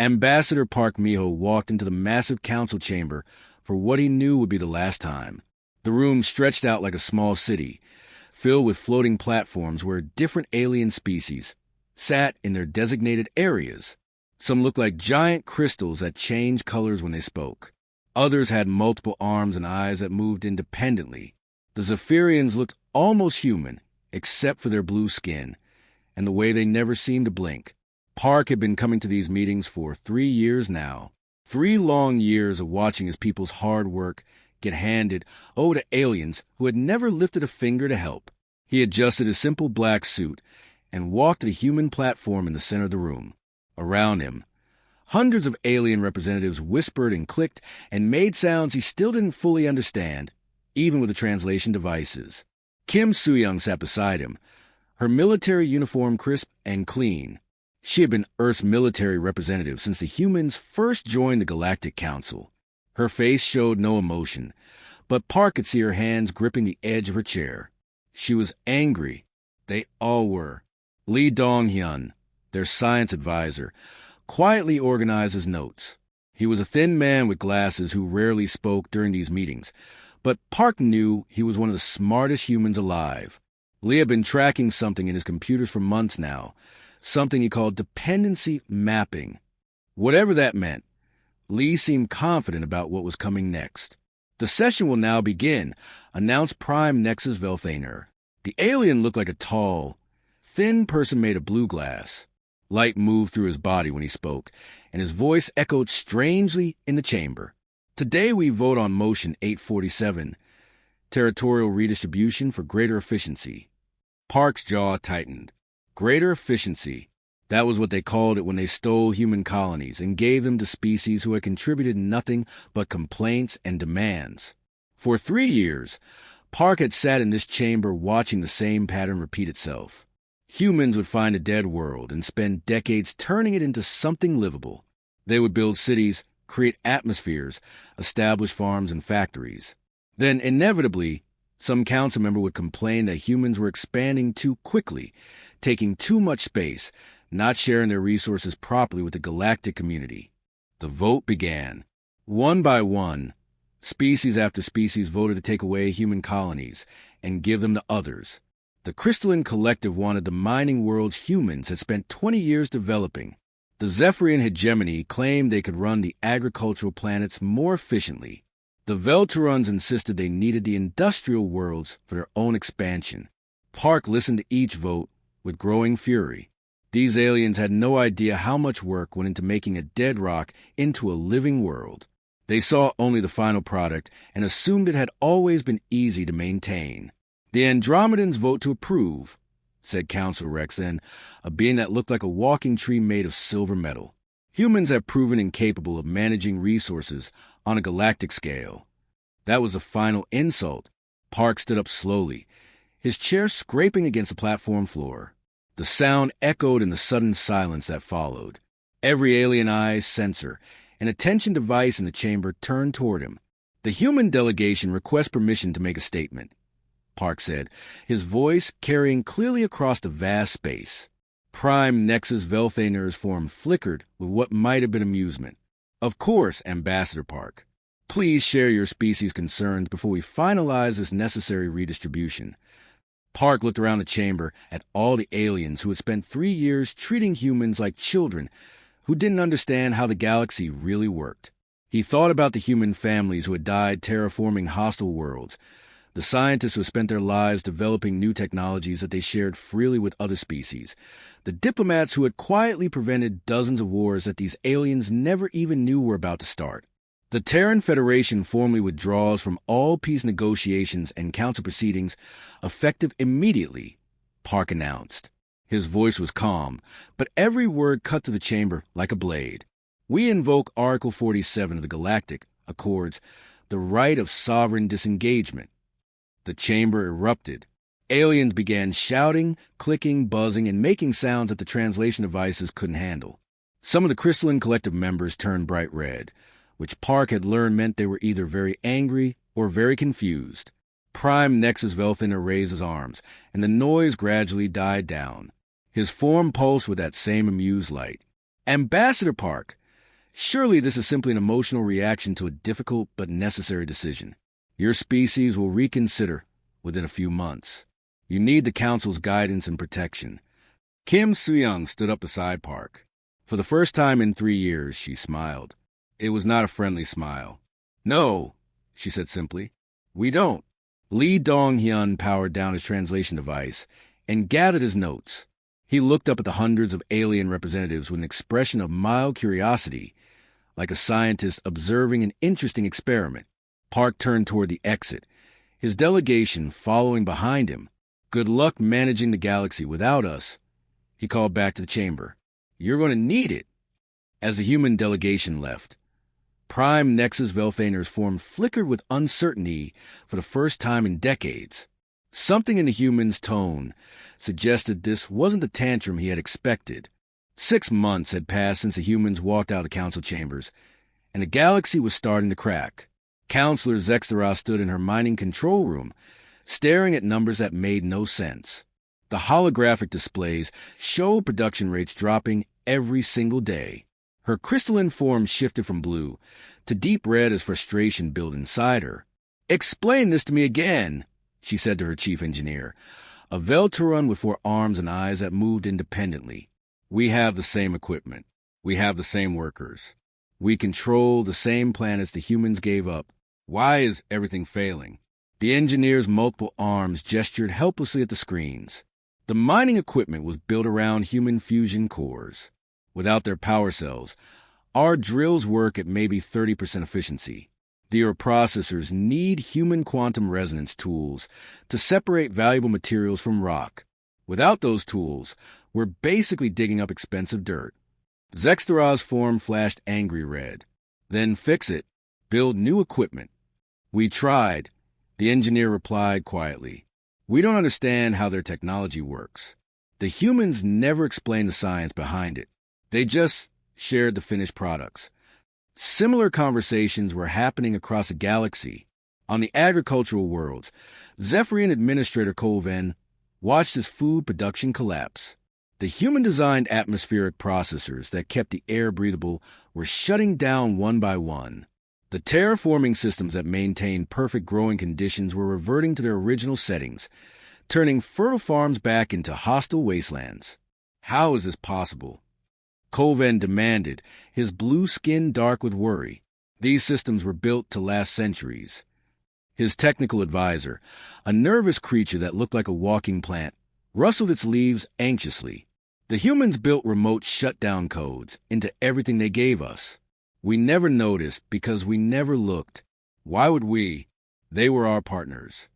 Ambassador Park Miho walked into the massive council chamber for what he knew would be the last time. The room stretched out like a small city, filled with floating platforms where different alien species sat in their designated areas. Some looked like giant crystals that changed colors when they spoke. Others had multiple arms and eyes that moved independently. The Zephyrians looked almost human, except for their blue skin, and the way they never seemed to blink. Park had been coming to these meetings for 3 years now. 3 long years of watching his people's hard work get handed over to aliens who had never lifted a finger to help. He adjusted his simple black suit and walked to the human platform in the center of the room. Around him, hundreds of alien representatives whispered and clicked and made sounds he still didn't fully understand, even with the translation devices. Kim Soo-young sat beside him, her military uniform crisp and clean. She had been Earth's military representative since the humans first joined the Galactic Council. Her face showed no emotion, but Park could see her hands gripping the edge of her chair. She was angry. They all were. Lee Dong-hyun, their science advisor, quietly organized his notes. He was a thin man with glasses who rarely spoke during these meetings, but Park knew he was one of the smartest humans alive. Lee had been tracking something in his computers for months now, something he called dependency mapping. Whatever that meant, Lee seemed confident about what was coming next. The session will now begin, announced Prime Nexus Velthaner. The alien looked like a tall, thin person made of blue glass. Light moved through his body when he spoke, and his voice echoed strangely in the chamber. Today we vote on Motion 847, territorial redistribution for greater efficiency. Park's jaw tightened. Greater efficiency. That was what they called it when they stole human colonies and gave them to species who had contributed nothing but complaints and demands. For 3 years, Park had sat in this chamber watching the same pattern repeat itself. Humans would find a dead world and spend decades turning it into something livable. They would build cities, create atmospheres, establish farms and factories. Then, inevitably, some council member would complain that humans were expanding too quickly, taking too much space, not sharing their resources properly with the galactic community. The vote began. One by one, species after species voted to take away human colonies and give them to others. The Crystalline Collective wanted the mining worlds humans had spent 20 years developing. The Zephyrian hegemony claimed they could run the agricultural planets more efficiently. The Velterons insisted they needed the industrial worlds for their own expansion. Park listened to each vote with growing fury. These aliens had no idea how much work went into making a dead rock into a living world. They saw only the final product and assumed it had always been easy to maintain. The Andromedans vote to approve, said Council Rex then, a being that looked like a walking tree made of silver metal. Humans have proven incapable of managing resources on a galactic scale. That was the final insult. Park stood up slowly, his chair scraping against the platform floor. The sound echoed in the sudden silence that followed. Every alien eye, sensor, and attention device in the chamber turned toward him. The human delegation requests permission to make a statement, Park said, his voice carrying clearly across the vast space. Prime Nexus Velthaner's form flickered with what might have been amusement. Of course, Ambassador Park. Please share your species' concerns before we finalize this necessary redistribution. Park looked around the chamber at all the aliens who had spent 3 years treating humans like children who didn't understand how the galaxy really worked. He thought about the human families who had died terraforming hostile worlds, the scientists who spent their lives developing new technologies that they shared freely with other species, the diplomats who had quietly prevented dozens of wars that these aliens never even knew were about to start. The Terran Federation formally withdraws from all peace negotiations and council proceedings effective immediately, Park announced. His voice was calm, but every word cut to the chamber like a blade. We invoke Article 47 of the Galactic Accords, the right of sovereign disengagement. The chamber erupted. Aliens began shouting, clicking, buzzing, and making sounds that the translation devices couldn't handle. Some of the Crystalline Collective members turned bright red, which Park had learned meant they were either very angry or very confused. Prime Nexus Velthaner raised his arms, and the noise gradually died down. His form pulsed with that same amused light. Ambassador Park, Surely this is simply an emotional reaction to a difficult but necessary decision. Your species will reconsider within a few months. You need the Council's guidance and protection. Kim Soo-young stood up beside Park. For the first time in 3 years, she smiled. It was not a friendly smile. "No," she said simply. "We don't." Lee Dong-hyun powered down his translation device and gathered his notes. He looked up at the hundreds of alien representatives with an expression of mild curiosity, like a scientist observing an interesting experiment. Park turned toward the exit, his delegation following behind him. "Good luck managing the galaxy without us," he called back to the chamber. "You're going to need it." As the human delegation left, Prime Nexus Velfaner's form flickered with uncertainty for the first time in decades. Something in the human's tone suggested this wasn't the tantrum he had expected. 6 months had passed since the humans walked out of the council chambers, and the galaxy was starting to crack. Counselor Zextera stood in her mining control room, staring at numbers that made no sense. The holographic displays showed production rates dropping every single day. Her crystalline form shifted from blue to deep red as frustration built inside her. "Explain this to me again," she said to her chief engineer, a Velturan with 4 arms and eyes that moved independently. "We have the same equipment. We have the same workers. We control the same planets the humans gave up. Why is everything failing?" The engineer's multiple arms gestured helplessly at the screens. The mining equipment was built around human fusion cores. Without their power cells, our drills work at maybe 30% efficiency. Their processors need human quantum resonance tools to separate valuable materials from rock. Without those tools, we're basically digging up expensive dirt. Zextera's form flashed angry red. "Then fix it. Build new equipment." "We tried," the engineer replied quietly. "We don't understand how their technology works. The humans never explained the science behind it. They just shared the finished products." Similar conversations were happening across the galaxy. On the agricultural worlds, Zephyrian Administrator Colven watched his food production collapse. The human-designed atmospheric processors that kept the air breathable were shutting down one by one. The terraforming systems that maintained perfect growing conditions were reverting to their original settings, turning fertile farms back into hostile wastelands. How is this possible? Colven demanded, his blue skin dark with worry. These systems were built to last centuries. His technical advisor, a nervous creature that looked like a walking plant, rustled its leaves anxiously. "The humans built remote shutdown codes into everything they gave us. We never noticed because we never looked. Why would we? They were our partners."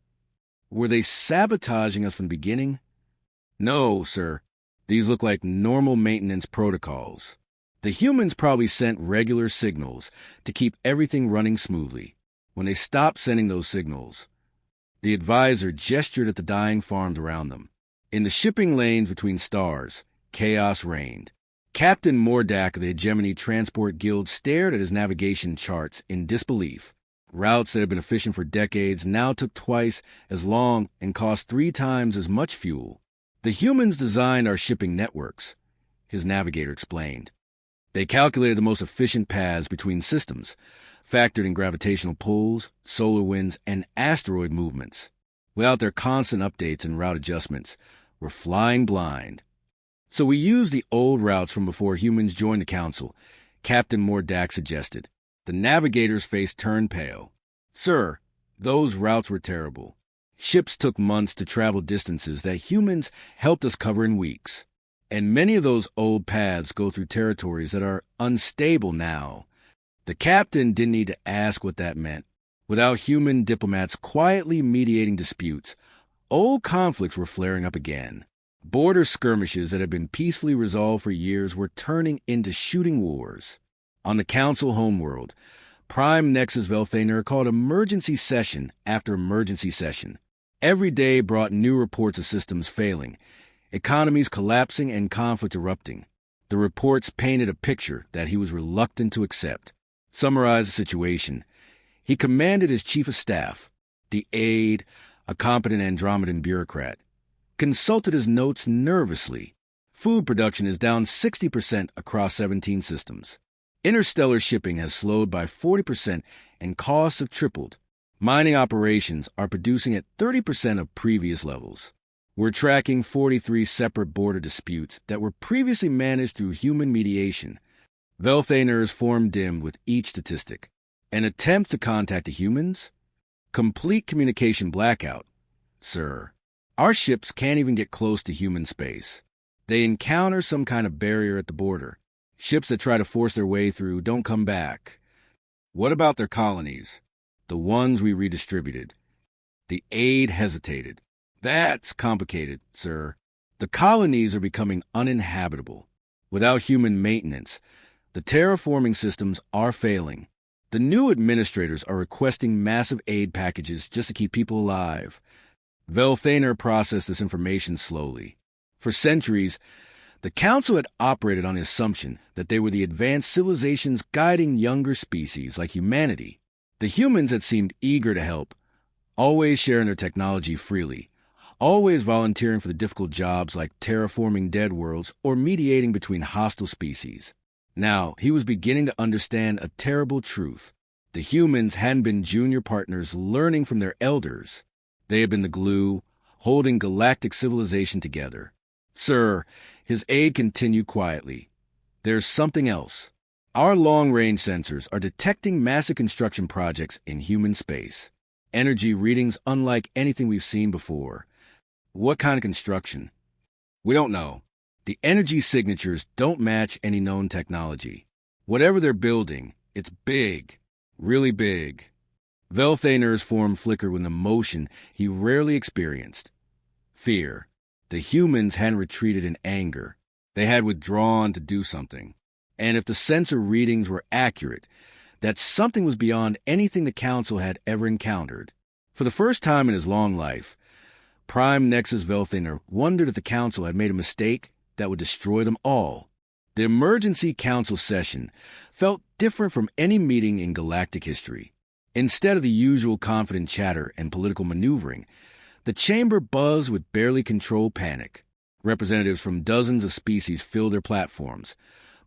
"Were they sabotaging us from the beginning?" "No, sir. These look like normal maintenance protocols. The humans probably sent regular signals to keep everything running smoothly. When they stopped sending those signals," the advisor gestured at the dying farms around them. "In the shipping lanes between stars, chaos reigned." Captain Mordak of the Hegemony Transport Guild stared at his navigation charts in disbelief. Routes that had been efficient for decades now took twice as long and cost 3 times as much fuel. "The humans designed our shipping networks," his navigator explained. "They calculated the most efficient paths between systems, factored in gravitational pulls, solar winds, and asteroid movements. Without their constant updates and route adjustments, we're flying blind. So we used the old routes from before humans joined the Council," Captain Mordak suggested. The navigator's face turned pale. "Sir, those routes were terrible. Ships took months to travel distances that humans helped us cover in weeks. And many of those old paths go through territories that are unstable now." The captain didn't need to ask what that meant. Without human diplomats quietly mediating disputes, old conflicts were flaring up again. Border skirmishes that had been peacefully resolved for years were turning into shooting wars. On the Council homeworld, Prime Nexus Velfaner called emergency session after emergency session. Every day brought new reports of systems failing, economies collapsing, and conflict erupting. The reports painted a picture that he was reluctant to accept. Summarized the situation. He commanded his chief of staff, the aide, a competent Andromedan bureaucrat, consulted his notes nervously. "Food production is down 60% across 17 systems. Interstellar shipping has slowed by 40% and costs have tripled. Mining operations are producing at 30% of previous levels. We're tracking 43 separate border disputes that were previously managed through human mediation. Velthaner's form dimmed with each statistic. An attempt to contact the humans? Complete communication blackout. Sir, our ships can't even get close to human space. They encounter some kind of barrier at the border. Ships that try to force their way through don't come back. What about their colonies? The ones we redistributed. The aide hesitated. That's complicated, sir. The colonies are becoming uninhabitable. Without human maintenance, the terraforming systems are failing. The new administrators are requesting massive aid packages just to keep people alive. Velthaner processed this information slowly. For centuries, the Council had operated on the assumption that they were the advanced civilizations guiding younger species like humanity. The humans had seemed eager to help, always sharing their technology freely, always volunteering for the difficult jobs like terraforming dead worlds or mediating between hostile species. Now, he was beginning to understand a terrible truth. The humans hadn't been junior partners learning from their elders. They had been the glue, holding galactic civilization together. Sir, his aide continued quietly. There's something else. Our long-range sensors are detecting massive construction projects in human space. Energy readings unlike anything we've seen before. What kind of construction? We don't know. The energy signatures don't match any known technology. Whatever they're building, it's big. Really big. Velthaner's form flickered with an emotion he rarely experienced. Fear. The humans hadn't retreated in anger. They had withdrawn to do something. And if the sensor readings were accurate, that something was beyond anything the Council had ever encountered. For the first time in his long life, Prime Nexus Velthaner wondered if the Council had made a mistake that would destroy them all. The emergency Council session felt different from any meeting in galactic history. Instead of the usual confident chatter and political maneuvering, the chamber buzzed with barely controlled panic. Representatives from dozens of species filled their platforms,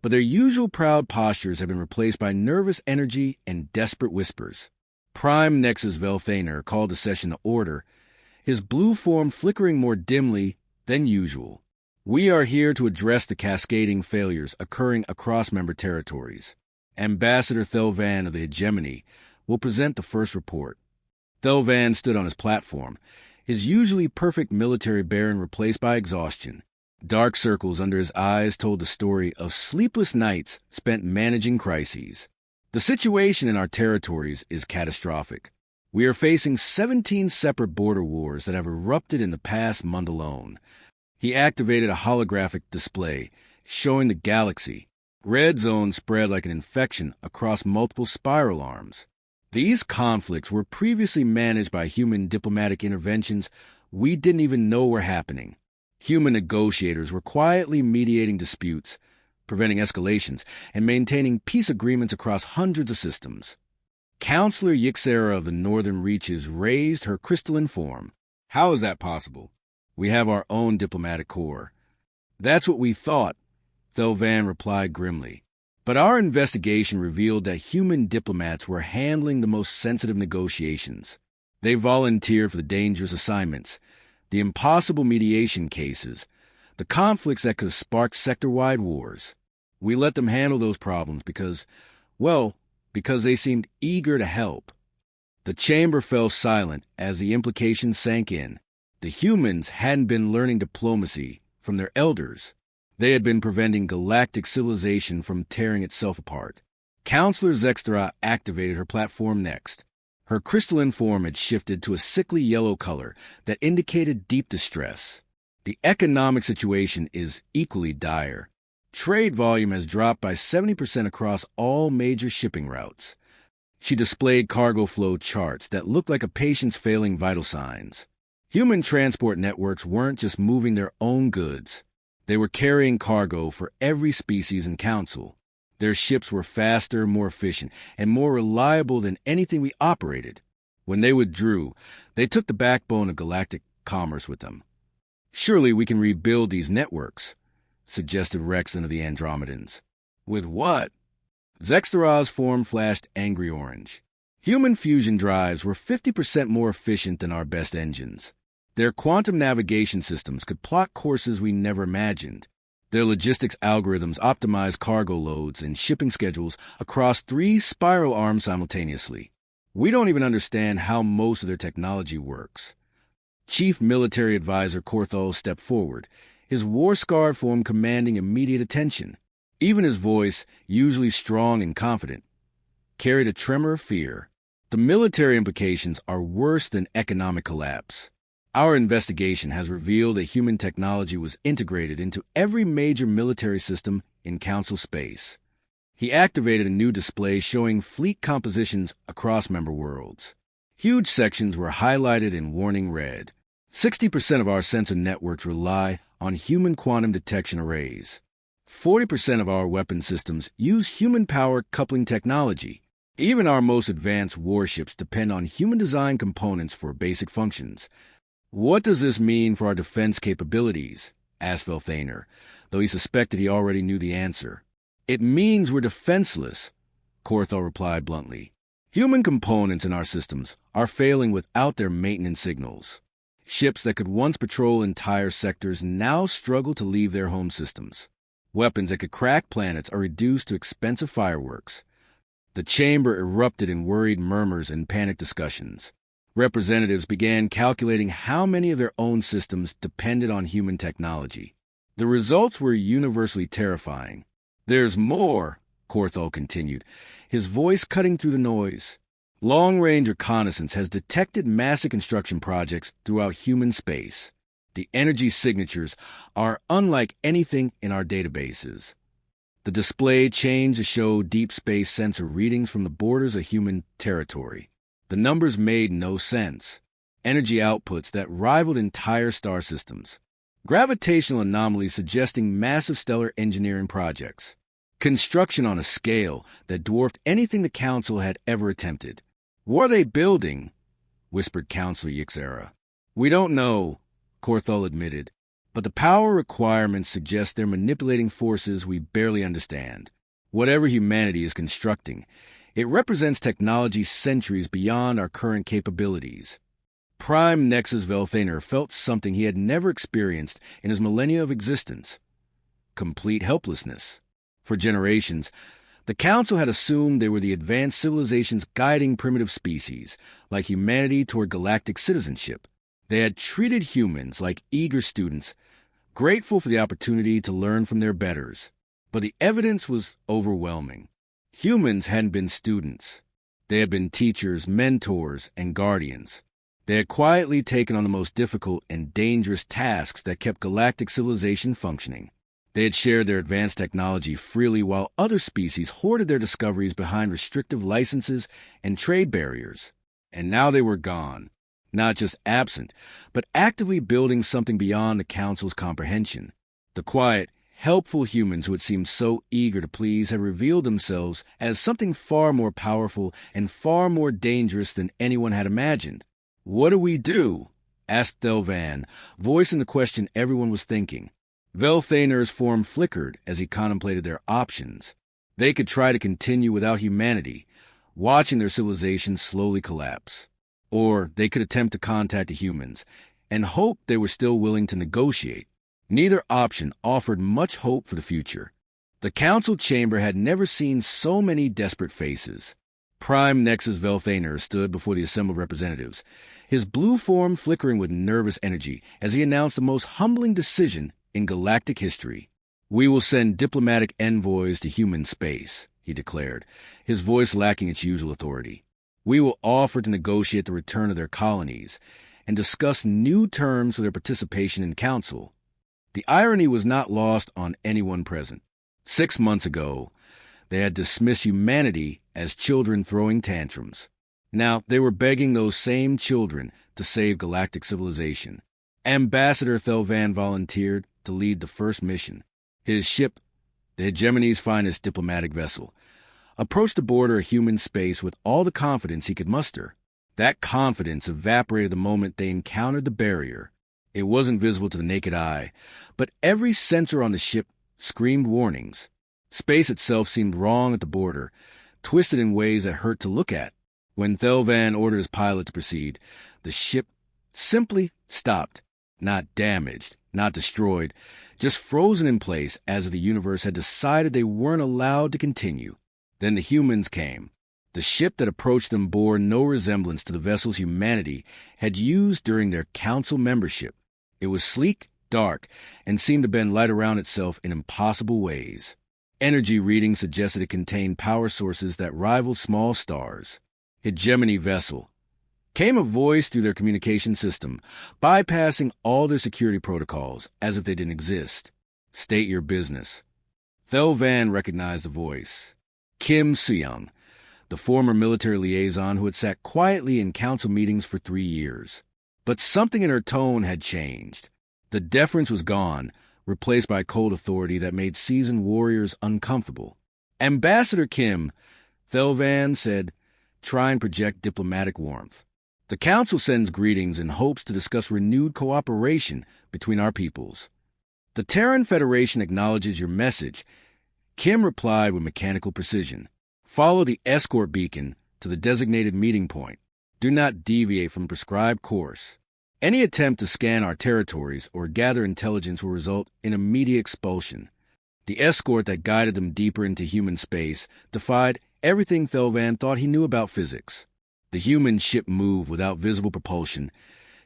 but their usual proud postures have been replaced by nervous energy and desperate whispers. Prime Nexus Velthaner called the session to order, his blue form flickering more dimly than usual. We are here to address the cascading failures occurring across member territories. Ambassador Thelvan of the Hegemony will present the first report. Thelvan stood on his platform, his usually perfect military bearing replaced by exhaustion. Dark circles under his eyes told the story of sleepless nights spent managing crises. The situation in our territories is catastrophic. We are facing 17 separate border wars that have erupted in the past month alone. He activated a holographic display showing the galaxy. Red zones spread like an infection across multiple spiral arms. These conflicts were previously managed by human diplomatic interventions we didn't even know were happening. Human negotiators were quietly mediating disputes, preventing escalations, and maintaining peace agreements across hundreds of systems. Counselor Yixera of the Northern Reaches raised her crystalline form. How is that possible? We have our own diplomatic corps. That's what we thought, Thelvan replied grimly. But our investigation revealed that human diplomats were handling the most sensitive negotiations. They volunteered for the dangerous assignments, the impossible mediation cases, the conflicts that could have sparked sector-wide wars. We let them handle those problems because they seemed eager to help. The chamber fell silent as the implications sank in. The humans hadn't been learning diplomacy from their elders. They had been preventing galactic civilization from tearing itself apart. Counselor Zextera activated her platform next. Her crystalline form had shifted to a sickly yellow color that indicated deep distress. The economic situation is equally dire. Trade volume has dropped by 70% across all major shipping routes. She displayed cargo flow charts that looked like a patient's failing vital signs. Human transport networks weren't just moving their own goods. They were carrying cargo for every species in Council. Their ships were faster, more efficient, and more reliable than anything we operated. When they withdrew, they took the backbone of galactic commerce with them. Surely we can rebuild these networks, suggested Rexon of the Andromedans. With what? Zextaraz's form flashed angry orange. Human fusion drives were 50% more efficient than our best engines. Their quantum navigation systems could plot courses we never imagined. Their logistics algorithms optimized cargo loads and shipping schedules across 3 spiral arms simultaneously. We don't even understand how most of their technology works. Chief Military Advisor Korthal stepped forward, his war-scarred form commanding immediate attention. Even his voice, usually strong and confident, carried a tremor of fear. The military implications are worse than economic collapse. Our investigation has revealed that human technology was integrated into every major military system in Council space. He activated a new display showing fleet compositions across member worlds. Huge sections were highlighted in warning red. 60% of our sensor networks rely on human quantum detection arrays. 40% of our weapon systems use human power coupling technology. Even our most advanced warships depend on human-designed components for basic functions. What does this mean for our defense capabilities? Asked Velthaner, though he suspected he already knew the answer. It means we're defenseless, Korthal replied bluntly. Human components in our systems are failing without their maintenance signals. Ships that could once patrol entire sectors now struggle to leave their home systems. Weapons that could crack planets are reduced to expensive fireworks. The chamber erupted in worried murmurs and panicked discussions. Representatives began calculating how many of their own systems depended on human technology. The results were universally terrifying. There's more, Korthal continued, his voice cutting through the noise. Long-range reconnaissance has detected massive construction projects throughout human space. The energy signatures are unlike anything in our databases. The display changed to show deep space sensor readings from the borders of human territory. The numbers made no sense. Energy outputs that rivaled entire star systems. Gravitational anomalies suggesting massive stellar engineering projects. Construction on a scale that dwarfed anything the Council had ever attempted. What are they building? Whispered Counselor Yixera. We don't know, Korthal admitted, but the power requirements suggest they're manipulating forces we barely understand. Whatever humanity is constructing, it represents technology centuries beyond our current capabilities. Prime Nexus Velthaner felt something he had never experienced in his millennia of existence. Complete helplessness. For generations, the Council had assumed they were the advanced civilizations guiding primitive species, like humanity toward galactic citizenship. They had treated humans like eager students, grateful for the opportunity to learn from their betters. But the evidence was overwhelming. Humans hadn't been students. They had been teachers, mentors, and guardians. They had quietly taken on the most difficult and dangerous tasks that kept galactic civilization functioning. They had shared their advanced technology freely while other species hoarded their discoveries behind restrictive licenses and trade barriers. And now they were gone. Not just absent, but actively building something beyond the Council's comprehension. The quiet, helpful humans who had seemed so eager to please had revealed themselves as something far more powerful and far more dangerous than anyone had imagined. What do we do? Asked Thelvan, voicing the question everyone was thinking. Velthaner's form flickered as he contemplated their options. They could try to continue without humanity, watching their civilization slowly collapse. Or they could attempt to contact the humans and hope they were still willing to negotiate. Neither option offered much hope for the future. The Council chamber had never seen so many desperate faces. Prime Nexus Velthaner stood before the assembled representatives, his blue form flickering with nervous energy as he announced the most humbling decision in galactic history. We will send diplomatic envoys to human space, he declared, his voice lacking its usual authority. We will offer to negotiate the return of their colonies and discuss new terms for their participation in Council. The irony was not lost on anyone present. 6 months ago, they had dismissed humanity as children throwing tantrums. Now they were begging those same children to save galactic civilization. Ambassador Thelvan volunteered to lead the first mission. His ship, the Hegemony's finest diplomatic vessel, approached the border of human space with all the confidence he could muster. That confidence evaporated the moment they encountered the barrier. It wasn't visible to the naked eye, but every sensor on the ship screamed warnings. Space itself seemed wrong at the border, twisted in ways that hurt to look at. When Thelvan ordered his pilot to proceed, the ship simply stopped. Not damaged, not destroyed, just frozen in place as if the universe had decided they weren't allowed to continue. Then the humans came. The ship that approached them bore no resemblance to the vessels humanity had used during their council membership. It was sleek, dark, and seemed to bend light around itself in impossible ways. Energy readings suggested it contained power sources that rivaled small stars. Hegemony vessel. Came a voice through their communication system, bypassing all their security protocols as if they didn't exist. State your business. Thelvan recognized the voice. Kim Suyang, the former military liaison who had sat quietly in council meetings for 3 years. But something in her tone had changed. The deference was gone, replaced by cold authority that made seasoned warriors uncomfortable. Ambassador Kim, Thelvan said, try and project diplomatic warmth. The Council sends greetings in hopes to discuss renewed cooperation between our peoples. The Terran Federation acknowledges your message. Kim replied with mechanical precision. Follow the escort beacon to the designated meeting point. Do not deviate from the prescribed course. Any attempt to scan our territories or gather intelligence will result in immediate expulsion. The escort that guided them deeper into human space defied everything Thelvan thought he knew about physics. The human ship moved without visible propulsion,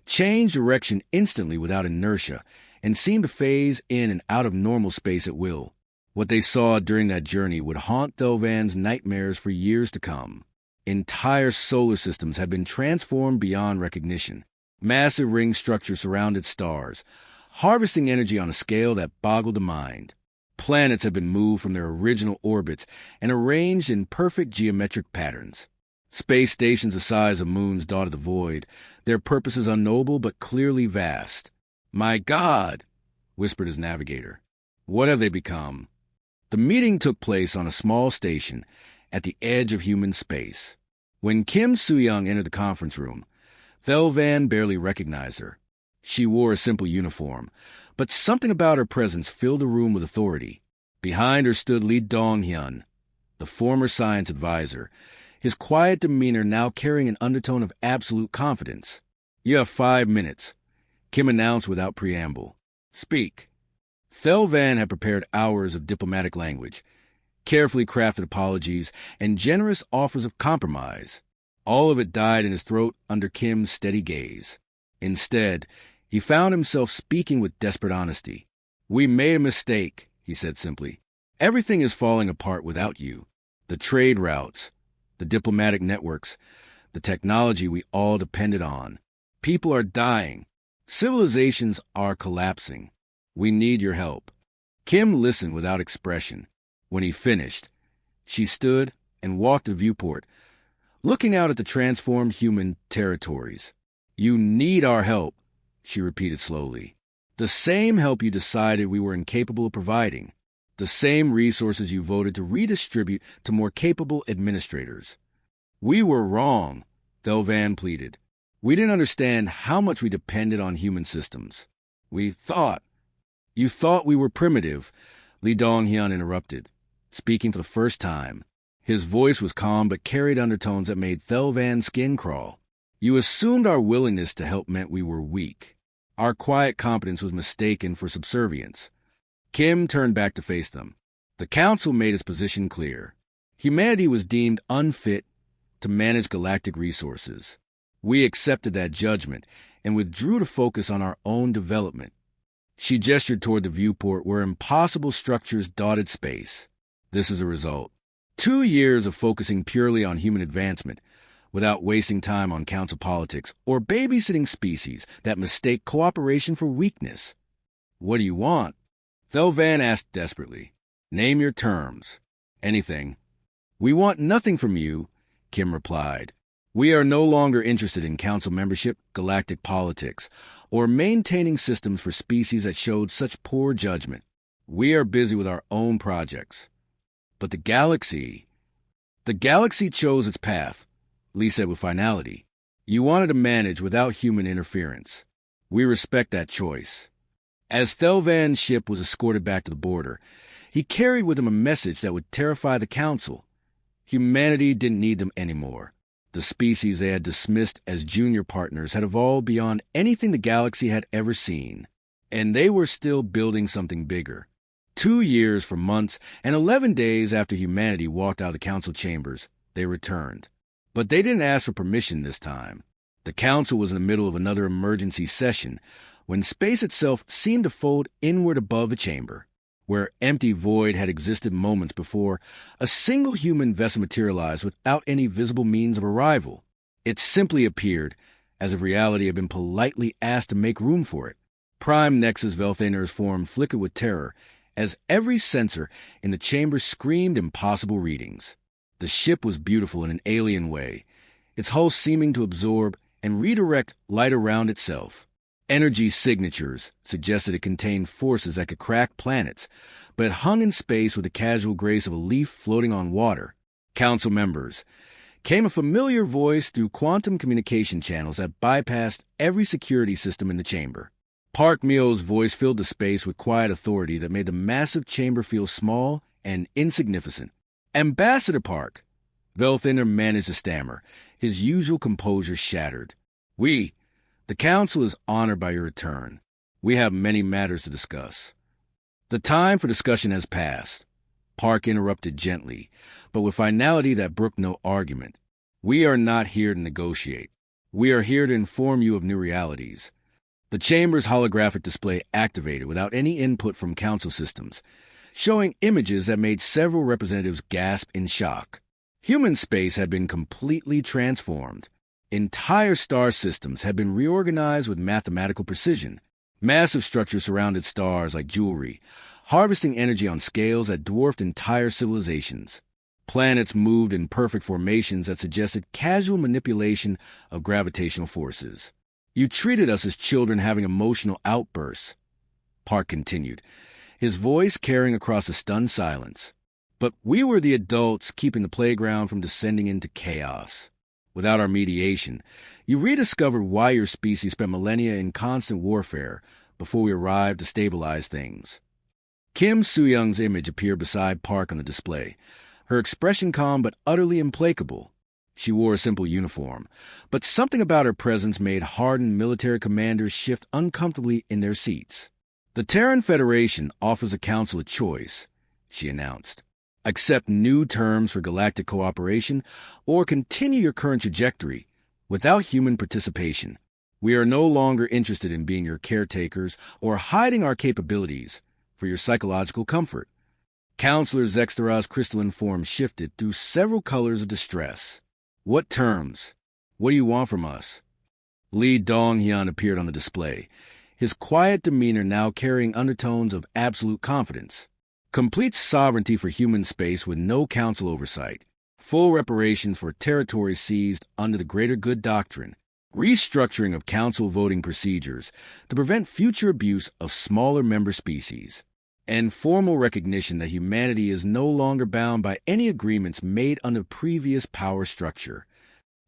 changed direction instantly without inertia, and seemed to phase in and out of normal space at will. What they saw during that journey would haunt Thelvan's nightmares for years to come. Entire solar systems had been transformed beyond recognition. Massive ring structures surrounded stars, harvesting energy on a scale that boggled the mind. Planets had been moved from their original orbits and arranged in perfect geometric patterns. Space stations the size of moons dotted the void, their purposes unknowable but clearly vast. "My God," whispered his navigator. "What have they become?" The meeting took place on a small station at the edge of human space. When Kim Suyang entered the conference room, Thelvan barely recognized her. She wore a simple uniform, but something about her presence filled the room with authority. Behind her stood Li Donghyun, the former science advisor, his quiet demeanor now carrying an undertone of absolute confidence. "You have 5 minutes," Kim announced without preamble. "Speak." Thelvan had prepared hours of diplomatic language, carefully crafted apologies, and generous offers of compromise. All of it died in his throat under Kim's steady gaze. Instead, he found himself speaking with desperate honesty. "We made a mistake," he said simply. "Everything is falling apart without you. The trade routes, the diplomatic networks, the technology we all depended on. People are dying. Civilizations are collapsing. We need your help." Kim listened without expression. When he finished, she stood and walked to the viewport, looking out at the transformed human territories. "You need our help," she repeated slowly. "The same help you decided we were incapable of providing. The same resources you voted to redistribute to more capable administrators." "We were wrong," Thelvan pleaded. "We didn't understand how much we depended on human systems. We thought—" "You thought we were primitive," Li Donghyun interrupted, speaking for the first time. His voice was calm but carried undertones that made Thelvan's skin crawl. "You assumed our willingness to help meant we were weak. Our quiet competence was mistaken for subservience." Kim turned back to face them. The Council made its position clear. Humanity was deemed unfit to manage galactic resources. We accepted that judgment and withdrew to focus on our own development. She gestured toward the viewport where impossible structures dotted space. "This is a result. 2 years of focusing purely on human advancement, without wasting time on council politics or babysitting species that mistake cooperation for weakness." "What do you want?" Thelvan asked desperately. "Name your terms." "Anything." "We want nothing from you," Kim replied. "We are no longer interested in council membership, galactic politics, or maintaining systems for species that showed such poor judgment. We are busy with our own projects." "But the galaxy—" "The galaxy chose its path," Lee said with finality. "You wanted to manage without human interference. We respect that choice." As Thelvan's ship was escorted back to the border, He carried with him a message that would terrify the Council. Humanity didn't need them anymore. The species they had dismissed as junior partners had evolved beyond anything the galaxy had ever seen. And they were still building something bigger. 2 years, 4 months, and 11 days after humanity walked out of the Council chambers, they returned. But they didn't ask for permission this time. The Council was in the middle of another emergency session when space itself seemed to fold inward above the chamber. Where empty void had existed moments before, a single human vessel materialized without any visible means of arrival. It simply appeared, as if reality had been politely asked to make room for it. Prime Nexus Velthaner's form flickered with terror as every sensor in the chamber screamed impossible readings. The ship was beautiful in an alien way, its hull seeming to absorb and redirect light around itself. Energy signatures suggested it contained forces that could crack planets, but it hung in space with the casual grace of a leaf floating on water. Council members, came a familiar voice through quantum communication channels that bypassed every security system in the chamber. Park Mio's voice filled the space with quiet authority that made the massive chamber feel small and insignificant. Ambassador Park! Velthaner managed to stammer, his usual composure shattered. The Council is honored by your return. We have many matters to discuss. The time for discussion has passed. Park interrupted gently, but with finality that brooked no argument. We are not here to negotiate. We are here to inform you of new realities. The chamber's holographic display activated without any input from Council systems, showing images that made several representatives gasp in shock. Human space had been completely transformed. Entire star systems had been reorganized with mathematical precision. Massive structures surrounded stars like jewelry, harvesting energy on scales that dwarfed entire civilizations. Planets moved in perfect formations that suggested casual manipulation of gravitational forces. You treated us as children having emotional outbursts, Park continued, his voice carrying across a stunned silence. But we were the adults keeping the playground from descending into chaos. Without our mediation, you rediscovered why your species spent millennia in constant warfare before we arrived to stabilize things. Kim Soo-young's image appeared beside Park on the display, her expression calm but utterly implacable. She wore a simple uniform, but something about her presence made hardened military commanders shift uncomfortably in their seats. The Terran Federation offers the Council a choice, she announced. Accept new terms for galactic cooperation, or continue your current trajectory without human participation. We are no longer interested in being your caretakers or hiding our capabilities for your psychological comfort. Counselor Zextara's crystalline form shifted through several colors of distress. What terms? What do you want from us? Lee Donghyun appeared on the display, his quiet demeanor now carrying undertones of absolute confidence. Complete sovereignty for human space with no Council oversight. Full reparations for territories seized under the Greater Good Doctrine. Restructuring of Council voting procedures to prevent future abuse of smaller member species. And formal recognition that humanity is no longer bound by any agreements made under previous power structure.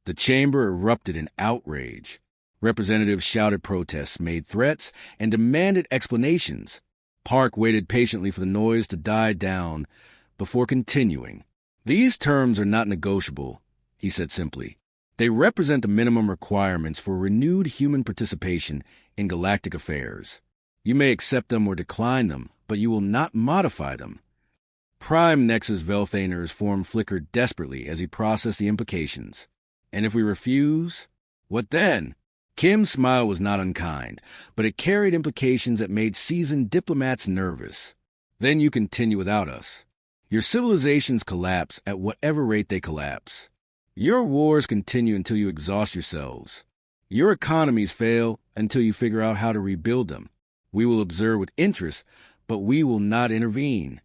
The chamber erupted in outrage. Representatives shouted protests, made threats, and demanded explanations. Park waited patiently for the noise to die down before continuing. These terms are not negotiable, he said simply. They represent the minimum requirements for renewed human participation in galactic affairs. You may accept them or decline them, but you will not modify them. Prime Nexus Velthaner's form flickered desperately as he processed the implications. And if we refuse, what then? Kim's smile was not unkind, but it carried implications that made seasoned diplomats nervous. Then you continue without us. Your civilizations collapse at whatever rate they collapse. Your wars continue until you exhaust yourselves. Your economies fail until you figure out how to rebuild them. We will observe with interest, but we will not intervene.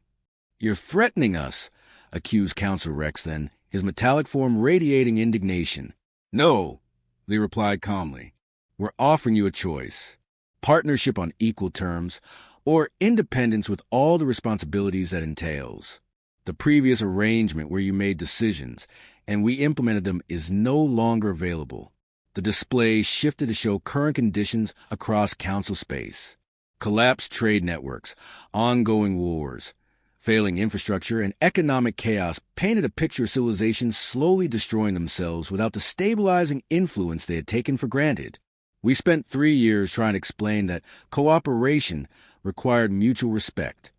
You're threatening us, accused Council Rex then, his metallic form radiating indignation. No, Lee replied calmly. We're offering you a choice. Partnership on equal terms, or independence with all the responsibilities that entails. The previous arrangement where you made decisions, and we implemented them, is no longer available. The display shifted to show current conditions across Council space. Collapsed trade networks, ongoing wars, Failing infrastructure and economic chaos painted a picture of civilizations slowly destroying themselves without the stabilizing influence they had taken for granted. We spent 3 years trying to explain that cooperation required mutual respect.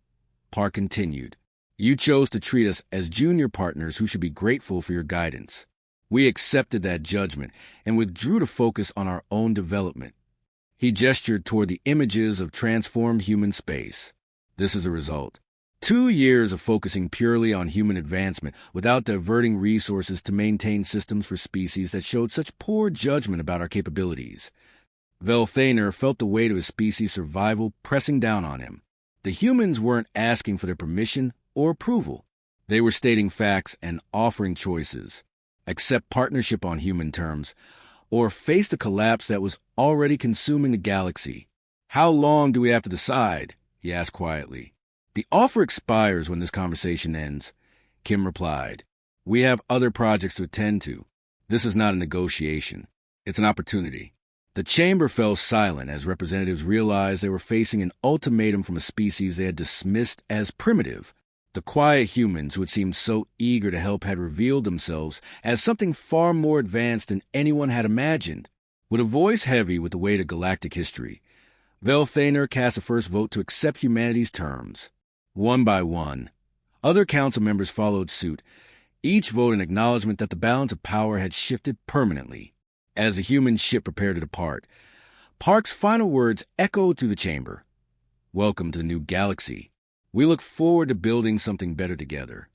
Park continued. You chose to treat us as junior partners who should be grateful for your guidance. We accepted that judgment and withdrew to focus on our own development. He gestured toward the images of transformed human space. This is a result. 2 years of focusing purely on human advancement without diverting resources to maintain systems for species that showed such poor judgment about our capabilities. Velthaner felt the weight of his species' survival pressing down on him. The humans weren't asking for their permission or approval. They were stating facts and offering choices. Accept partnership on human terms, or face the collapse that was already consuming the galaxy. How long do we have to decide? He asked quietly. The offer expires when this conversation ends, Kim replied. We have other projects to attend to. This is not a negotiation. It's an opportunity. The chamber fell silent as representatives realized they were facing an ultimatum from a species they had dismissed as primitive. The quiet humans who had seemed so eager to help had revealed themselves as something far more advanced than anyone had imagined. With a voice heavy with the weight of galactic history, Velthaner cast a first vote to accept humanity's terms. One by one, other council members followed suit, each vote in acknowledgement that the balance of power had shifted permanently. As the human ship prepared to depart, Park's final words echoed through the chamber. Welcome to the new galaxy. We look forward to building something better together.